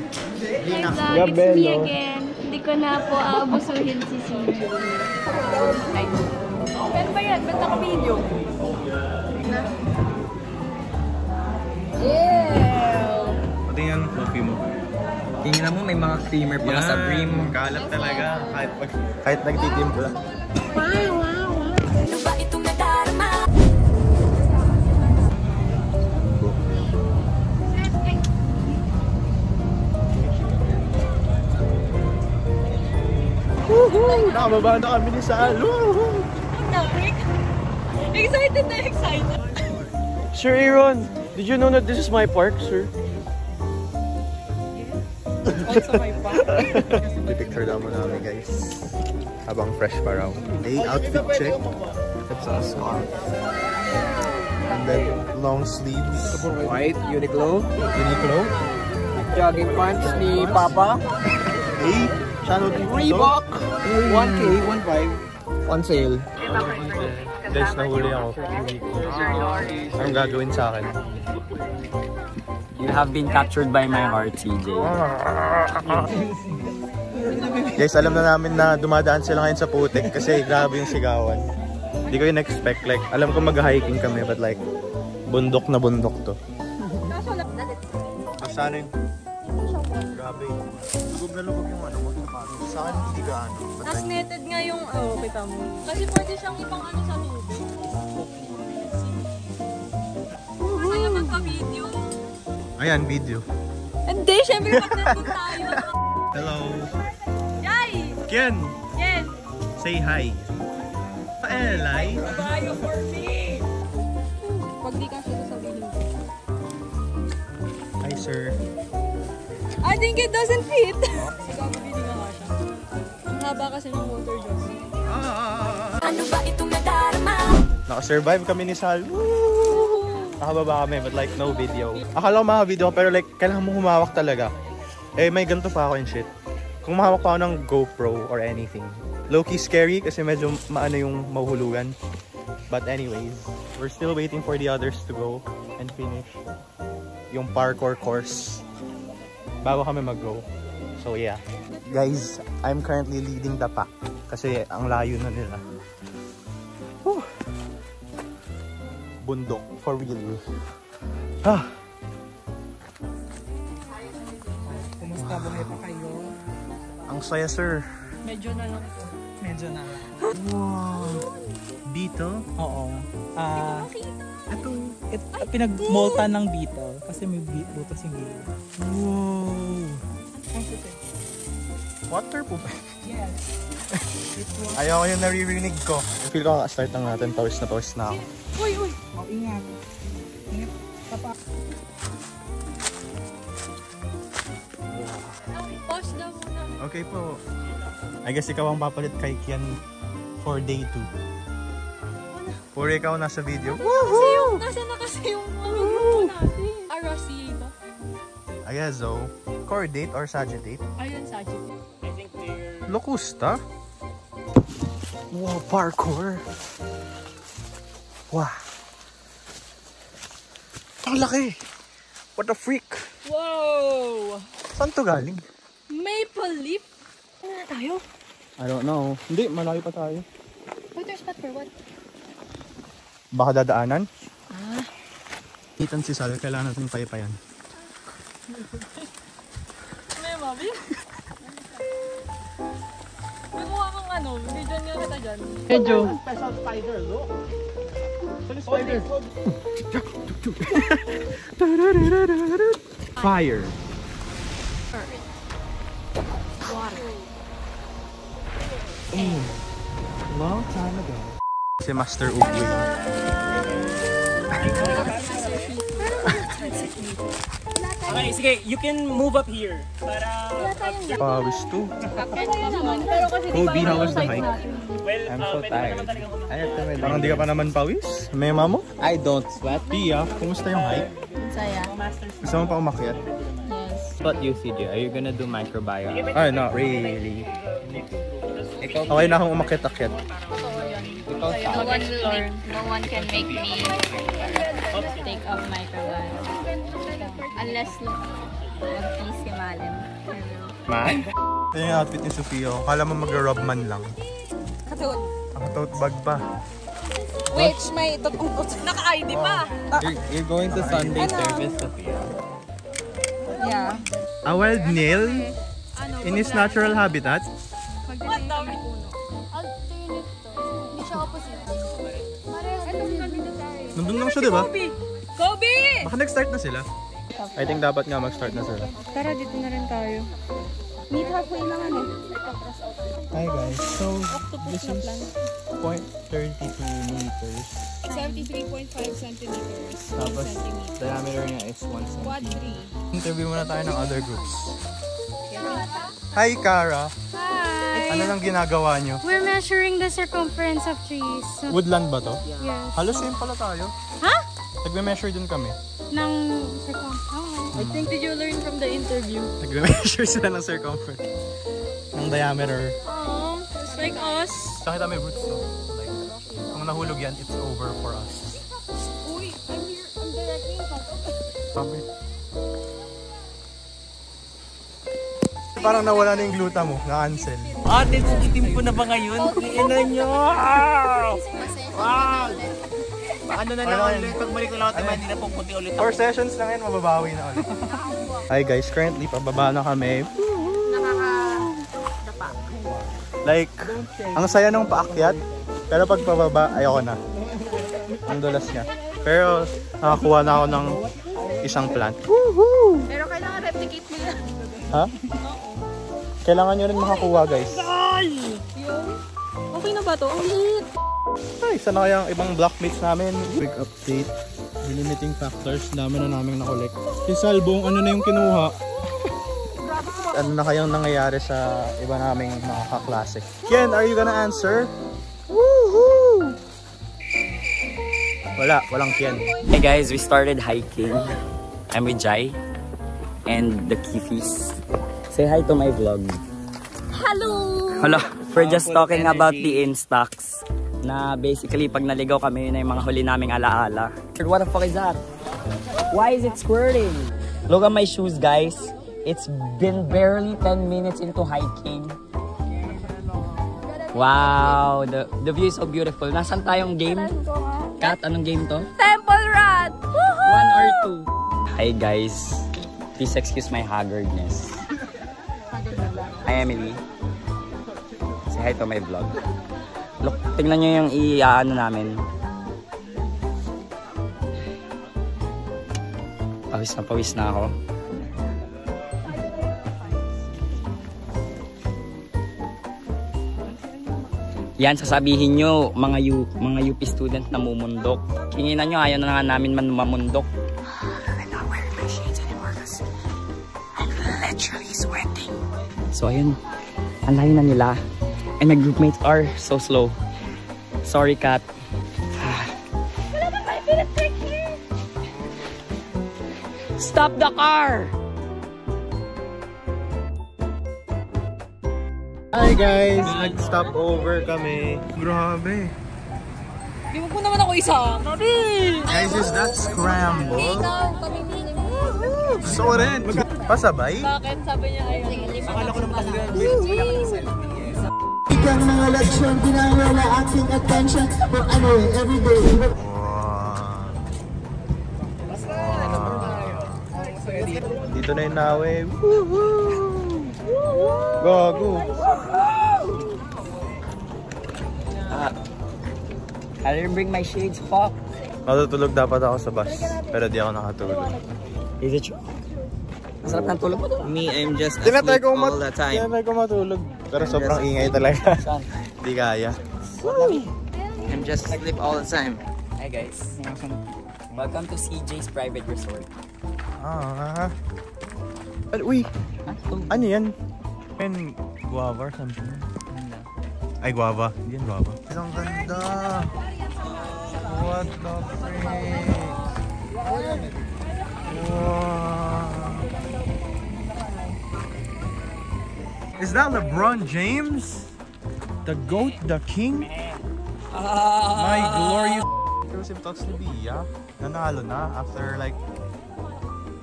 Hi vlog, it's me again. Hindi ko na po aabusuhin si CJ. Pero ba yan? Ba't naka-video? Na? Ew! Patingnan ang coffee mo. Tingnan mo, may mga creamer pa sa brim. Kalat talaga. Kahit nagtitimpla. Nakababa na kami ni Sal. Excited na excited. Sir Aaron, did you know that this is my park, sir? Also my park. Pipicture daw mo namin, guys. Habang fresh pa raw. Hey, outfit check. That's a scarf. And then long sleeves. White, Uniqlo. Uniqlo. Jogging pants ni Papa. Hey, channel dito. Reebok. 1K, 1.5. On sale. Guys, nahuli ako. Anong gagawin sa akin? You have been captured by my heart, CJ. Guys, alam na namin na dumadaan sila ngayon sa putik kasi grabe yung sigawan. Hindi ko yun expect. Like, alam ko mag-hiking kami but like, bundok na bundok to. Sana yun? Grabe. Lugog na lugog yung ano mo. Sa akin hindi gaano. Tapos netted nga yung, kita mo. Kasi pwede siyang ipang ano sa tubig. Masaya magpa-video. Ayan, video. Hindi, syempre pag nandun tayo. Hello. Yay! Ken! Yes! Say hi. Paelay. Bayo for me! Pag di ka siya sabihin ko. Hi, sir. I think it doesn't fit. Siguro mabili nga siya. Ang haba kasi ng motor Diyos. Ano ba itong nadarama? Naka-survive kami ni Sal. Nakababa kami but like no video. Akala ko maka-video pero like kailangan mo humawak talaga. Eh may ganito pa ako and shit. Kung mahawak pa ako ng GoPro or anything. Low-key scary kasi medyo maano yung mahuhulugan. But anyways, we're still waiting for the others to go and finish yung parkour course bago kami mag-go. So yeah. Guys, I'm currently leading the pack kasi ang layo na nila. Whew. Bundok for real. Kumusta buhay pa kayo? Ang saya, sir. Medyo na lang. Medyo na lang. Wow. Dito? Oo. Ito, pinag-moltan ng beetle kasi may butas yung gilid. Wow. Water po ba? Yes. Ayaw ko yung naririnig ko. Feel ko start lang natin. Pawis na ako. Uy! Oh, ingat. Ingat. Papa. Pause daw muna. Okay po. I guess ikaw ang papalit kay Kian for day 2. Puro ikaw nasa video. Woohoo! Nasa na kasi yung mga grupo natin. Rossi ba? Ayazo. Core date or Sagittate? Ayun, Sajid. Locusta? Wow, parkour. Wow. Ang laki. What the freak? Wow! Saan to galing? Maple leaf? Ano na tayo? I don't know. Hindi, malayo pa tayo. Water spot for what? Baka dadaanan? Itan si Sal, kailangan natin payapayan. May mabi? Gumawa kang ano, video nga kita dyan. Medyo. Special spider, look. Spider. Fire. Water. Long time ago. Si Master Ugly. Okay, sige, you can move up here. Para... Pawis to. Kaya naman, pero kasi Kobe, how was the hike? Well, I'm so tired. Parang di ka pa naman pawis? Mema mo? I don't sweat. Pia, kumusta yung hike? Saya. Gusto mo pa umakyat? Yes. What you, CJ? Are you gonna do microbiome? Ay, not really. Ikaw, Okay na akong umakyat-akyat. ikaw No one will no one can make me take off my microbiome. Unless mag-peace si Malem. Man. Ito yung outfit ni Sofia. Kala mo mag-rob man lang. Katoon. Naka-tote bag pa. Which may tutungkot. Naka-ID pa. You're going to Sunday service, Sophia. Yeah. A wild nail in its natural habitat. What the? Alternate to. Hindi siya opposite. Parehas dito tayo. Nandun lang siya, di ba? Kobe! Baka nag-start na sila. I think dapat nga mag-start na sila. Tara, dito na rin tayo. Meet halfway lang ano. Hi guys, so this is 0.32 meters. 73.5 centimeters. Tapos diameter niya is 1 cm. Quad 3. Interview muna tayo ng other groups. Hi Cara! Hi! Ano nang ginagawa nyo? We're measuring the circumference of trees. So, Woodland ba to? yes. Halos same pala tayo. Ha? Nagme-measure din kami. Ng circumference. I think did you learn from the interview? Nagme-measure sila ng circumference. Ng diameter. Oh, just like us. Sa kita may roots to. Like, kung nahulog yan, it's over for us. Uy, I'm here. I'm directly in front of us. Sabi. Parang nawala na yung gluta mo, na-cancel. Ate, itim ko na ba ngayon? Iinan nyo! Wow! Ano na lang ulit? Pagbalik ko lang ito, hindi na pupunti ulit ako. 4 sessions lang yun, mababawi na ulit. Hi guys, currently pababa na kami. Like, ang saya nung paakyat, pero pag pababa, ayoko na. Ang dulas niya. Pero nakakuha na ako ng isang plant. Pero kailangan replicate mo yan. Ha? Kailangan nyo rin makakuha guys. Okay na ba to? Ang liit. Ay, sana kaya ang ibang blockmates namin. Quick update. The limiting factors namin na namin na-collect. Si Salbong, ano na yung kinuha? Ano na kayang nangyayari sa iba naming mga kaklase? Ken, are you gonna answer? Woohoo! Walang Ken. Hey guys, we started hiking. I'm with Jai and the Kifis. Say hi to my vlog. Hello! Hello. We're just talking about the Instax. Na basically pag naligaw kami, yun na yung mga huli naming alaala. What the fuck is that? Why is it squirting? Look at my shoes guys. It's been barely 10 minutes into hiking. Wow, the view is so beautiful. Nasaan tayong game? Kat, anong game to? Temple Run! 1 or 2? Hi guys. Please excuse my haggardness. Hi Emily. Say hi to my vlog. Look, tingnan nyo yung i-ano namin. Pawis na ako. Yan, sasabihin nyo, mga UP student na mumundok. Kinginan nyo, ayaw na nga namin man mamundok. I'm not wearing my shades anymore kasi I'm literally sweating. So ayun, ang layo na nila. And my groupmates are so slow. Sorry, Kat. Stop the car! Hi guys! Nag-stop over kami. Grabe. Di mo po naman ako isa. Guys, is that scramble? So rin. Pasabay? Bakit? Sabi niya ayun. Akala ko naman kasi Ikang mga leksyon, dinawala aking attention for ano everyday. Dito na yung nawe. Gago. I didn't bring my shades, fuck. Matutulog dapat ako sa bus, pero di ako nakatulog. Is it true? Masarap ng tulog mo to. Me, I'm just Tinatry asleep ko all the time. Tinatry ko matulog, pero sobrang ingay talaga. Saan? Di kaya. I'm just asleep all the time. Hi guys. Welcome to CJ's Private Resort. Ah. Uy, ano yan? Pen, guava or something. Ay, guava. Hindi yan guava. Ang ganda. What the frick? Wow. Is that LeBron James? The GOAT, the King? My glorious Joseph Toxlibia. Nanalo na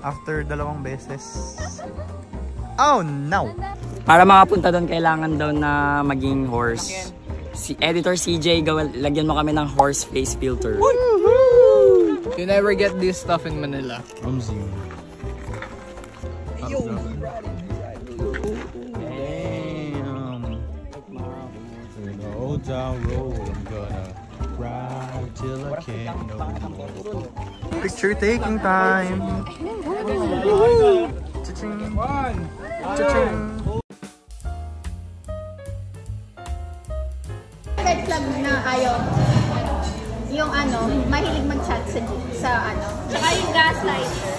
after 2 beses. Oh no! Para makapunta doon, kailangan daw na maging horse. Si Editor CJ, lagyan mo kami ng horse face filter. You never get this stuff in Manila. Old town road, I'm gonna ride till I can't no more. Picture taking time. Cha-ching. Cha-ching. Red flag na ayaw. Yung mahilig mag-chat sa Tsaka yung gaslighter.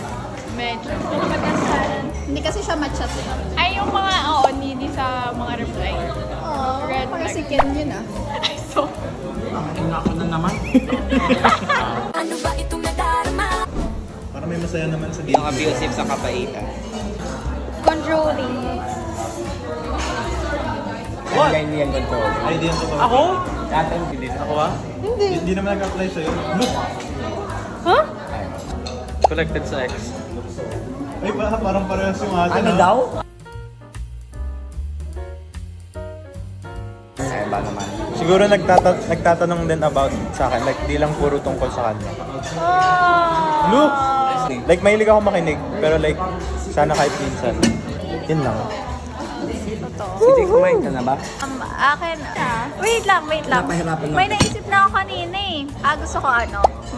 Medyo. Hindi kasi siya mag-chat. Ay, yung mga, needy sa mga reply. Red Para flag. si Ken yun Ay, so. Ako na naman. Ano ba itong nadarama? Para may masaya naman sa Yung abusive sa kapaitan. Controlling. What? Hindi yan control. Ay, di yan to ba? Ako? Dati hindi. Ako ah? Hindi naman nag-apply sa'yo. Look! Huh? Collected sa X. Ay, parang parehas yung atin. Ano daw? Ay, ba naman? Siguro nagtatanong din about sa akin. Like, di lang puro tungkol sa kanya. Look! Like, mahilig ako makinig. Pero like, sana kahit minsan. Yun lang. CJ, kumain ka na ba? Akin, wait lang. Napahirapan lang. May naisip na ako kanina eh. Gusto ko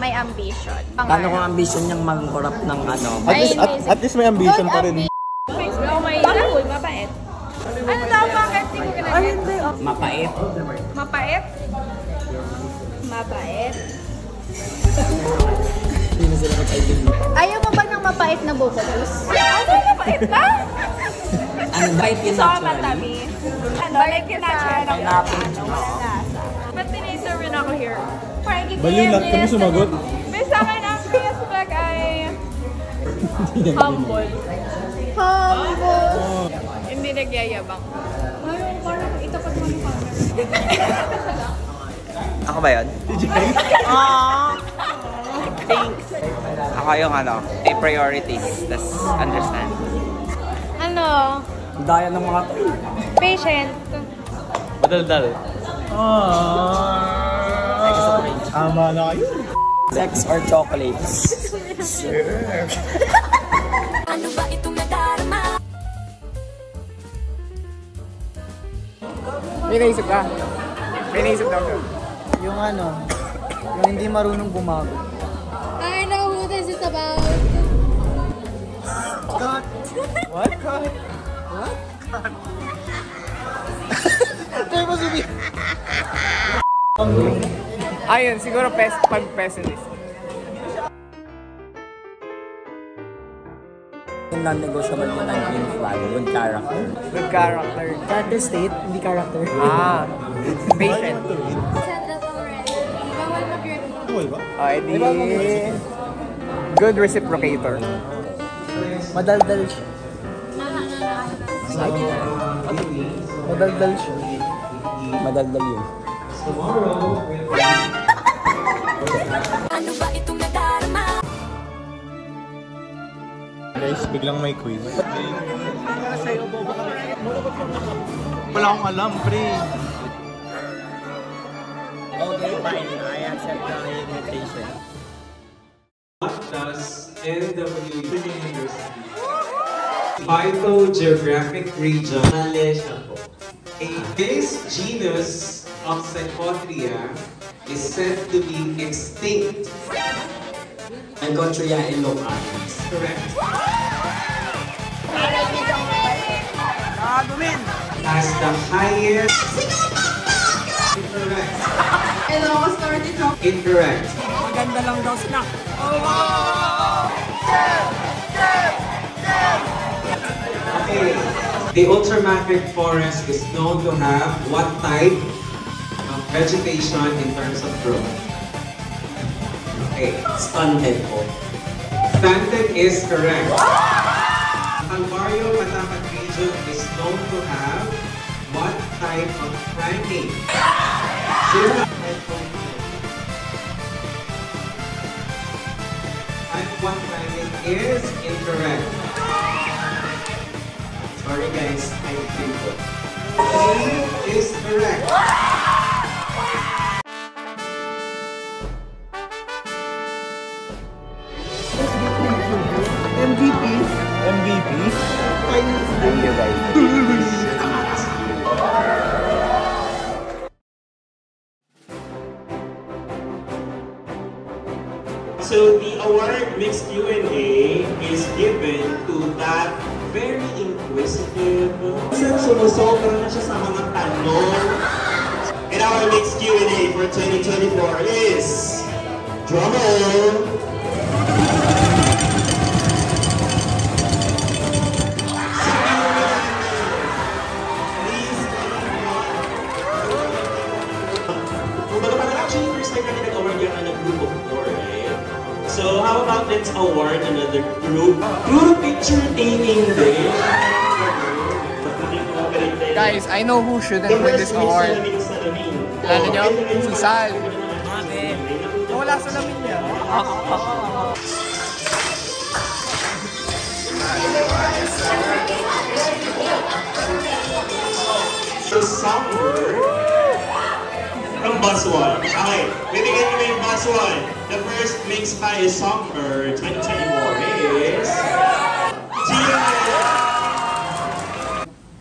may ambition. Paano kung ambition niyang mag-corrupt ng At least may ambition pa rin. Bakit? Mapait. Ano daw, bakit? Hindi ko ginagay. Mapait. Mapait? Mapait? Hindi na sila mag-idea. Ayaw mo ba ng mapait na buko juice? Mapait ba? Ano, bait yun So, naturally? matabi. Like yung natural ng Pineapple lasa. Ba't tiniserve ako here? Balulat ka mo sumagot. May sa akin, ang PS flag ay humble. Hindi nagyayabang. Ayun, parang ito pag Ako ba yun? Thanks. Ako yung may priorities. Let's understand. Daya ng mga Patient. Madaldal. Tama na kayo. sex or chocolates? Ano ba itong nadarama? May naisip ka? May naisip daw ka? Yung yung hindi marunong bumago. I know who this is about. What? What? Tayo mo sabi. Ayun, siguro pag pessimist. Yung non-negotiable yun ang green flag. Good character. Good character. Character state, hindi character. Patient. Di good reciprocator. Madaldal siya. Madaldal siya. Madaldal yun. Ano ba itong nadarama? Guys, biglang may quiz. Wala akong alam, pre. Okay, fine. I accept the invitation. What does NW University Phytogeographic Region Malaysia po? This genus of Psychotria is said to be extinct. Psychotria ilocans. Correct. Has the highest. Incorrect. Incorrect. Maganda lang daw sila. Okay. The ultramafic forest is known to have what type of vegetation in terms of growth? Okay. Stunted po. Stunted is correct. Calvario Matapat region is known to have what type of primate? And what primate is incorrect? Sorry guys, I think A is correct. MVP. MVP? Finals day. So the award Mixed Q&A is given to that very inquisitive. Sumusobra na siya sa mga tanong. And our Mixed Q&A for 2024 is drumroll. So how about let's award another group? Group picture taking day. Guys, I know who shouldn't win this award. Alam niyo? Si Sal. Wala sa lamin niya. The songbird from Buswell. Okay, bibigyan niyo yung Buswell. The first mix by Songbird 2024 is Gia.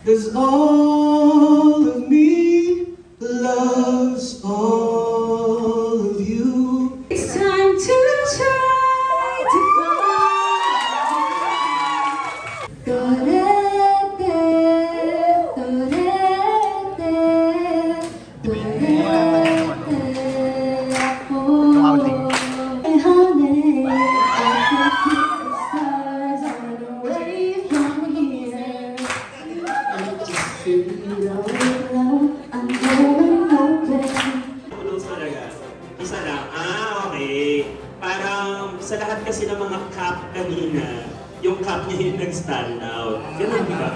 Cause all of me loves all of you. It's time to try to Isa lang. Okay. Parang sa lahat kasi ng mga cup kanina, yung cup niya yung nag-stand out. Ganun ba?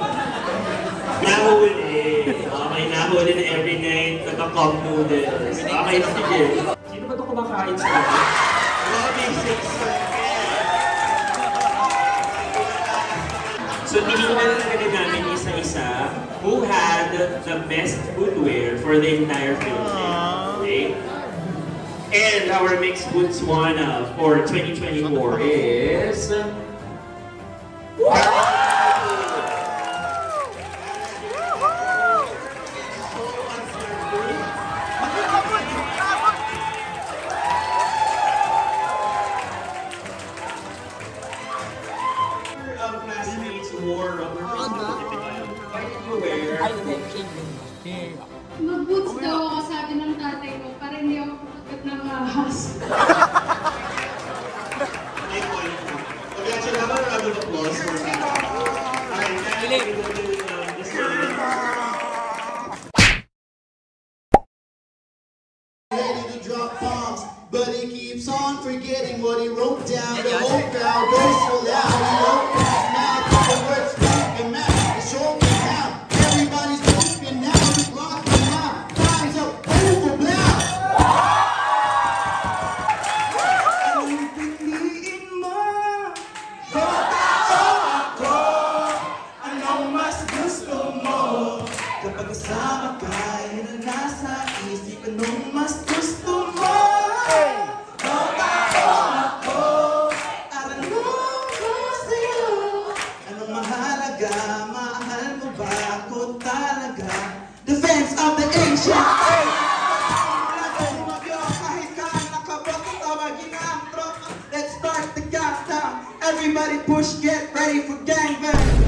Nahuli. Okay, nahuli na every night. Nagka-cup noodles. Okay, sige. Sino ba ito kumakain sa akin? Robin 6. So, tinignan na natin namin isa-isa who had the best footwear for the entire film. Okay? And our mixed Botswana for 2024 is... classmates wore rubber boots. Why did you wear? Mag-boots daw ako, sabi ng tatay ko, para hindi ako pagkat ng ahas. Actually, have a round of applause for that. Alright, now we will do this one. Ready to drop bombs, but he keeps on forgetting what he wrote down. The whole crowd goes so loud. He opens his mouth, the words speak and mouth. The show me now. Everybody's looking now. He's lost his mind. Time's up. Over now. Ano mas gusto mo? Kapag kasama ka, yun ang nasa isip. Anong mas gusto mo? Defense of the nation. Let's start the countdown. Everybody push, get ready for gangbang.